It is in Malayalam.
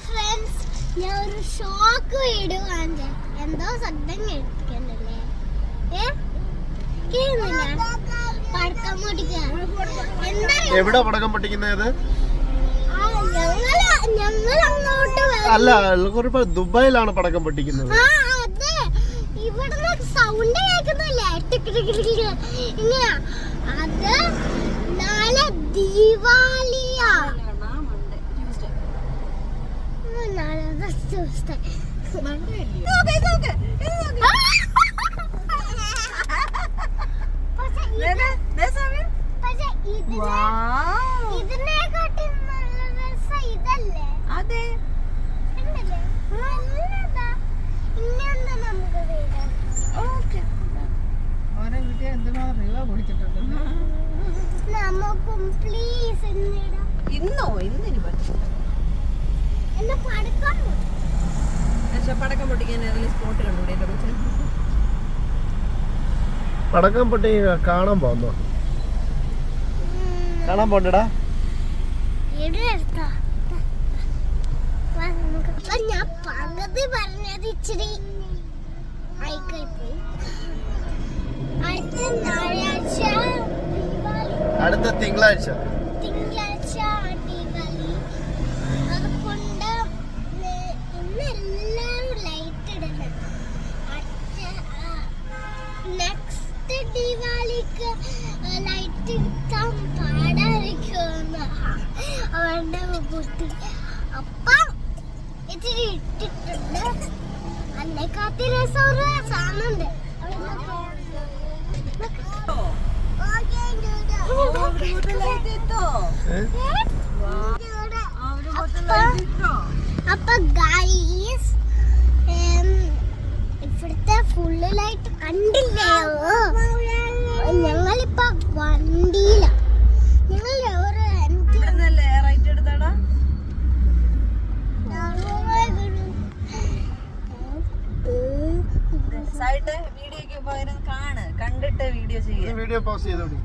ഫ്രണ്ട്സ്, ഞാൻ ഒരു ഷോക്ക് വീഡിയോ കാണിച്ചേ. എന്തോ ശബ്ദം കേൾക്കണ്ടല്ലേ? പടക്കം പൊട്ടിക്കുക. എവിടെ പടക്കം പൊട്ടിക്കുന്നത്? ഞങ്ങൾ അങ്ങോട്ട് അല്ല, ദുബായിലാണ് പടക്കം പൊട്ടിക്കുന്നത്. ഇവിടുന്ന് സൗണ്ട് കേൾക്കുന്നില്ലേ? ഇങ്ങനെ അത് നാളെ ദീപാവലിയാ. ഇതിനെക്കാട്ടി നല്ല രസം ഇതല്ലേ? അതെ, ഇങ്ങനെന്താ നമുക്ക് വീടാം. ഓരോ വീട്ടിൽ എന്തുമാത്രം രൂപ കൊടുത്തിട്ടുണ്ട്. നമുക്കും പ്ലീസ് ഇന്നിടാം. ഇന്നോ? ഇന്നിന് പറ്റില്ല. എന്നെ പടക്കം പടക്കം പൊട്ടിക്കാൻ ഏതെങ്കിലും സ്പോട്ട് കണ്ടുകൂടെ എന്റെ കൊച്ചിന്? പടക്കം പൊട്ടി കാണാൻ പോന്നോ? കാണാൻ പോണ്ടടാ. ഞാൻ പകുതി പറഞ്ഞത് ഇച്ചിരി അടുത്ത തിങ്കളാഴ്ച ദീപാവലി. അതുകൊണ്ട് ഇന്ന് എല്ലാവരും ലൈറ്റ് ഇടണം. നെക്സ്റ്റ് ദീപാവലിക്ക് ലൈറ്റ് ഇട്ടാൻ പാടായിരിക്കുമെന്ന് അവന്റെ ബുദ്ധി. അപ്പം ഇച്ചിരി ഇട്ടിട്ടുണ്ട്. അന്നേക്കാത്തി രസം ഒരു സാധനമുണ്ട്. അപ്പൊ ഗൈസ്, ഇവിടുത്തെ ഫുള്ള് ലൈറ്റ് കണ്ടില്ലേ? ഞങ്ങളിപ്പോ വണ്ടിയില. ഞങ്ങൾ വീഡിയോക്ക് പകരം കണ്ടിട്ട് വീഡിയോ ചെയ്യാം. വീഡിയോ പോസ്റ്റ് ചെയ്തോളൂ.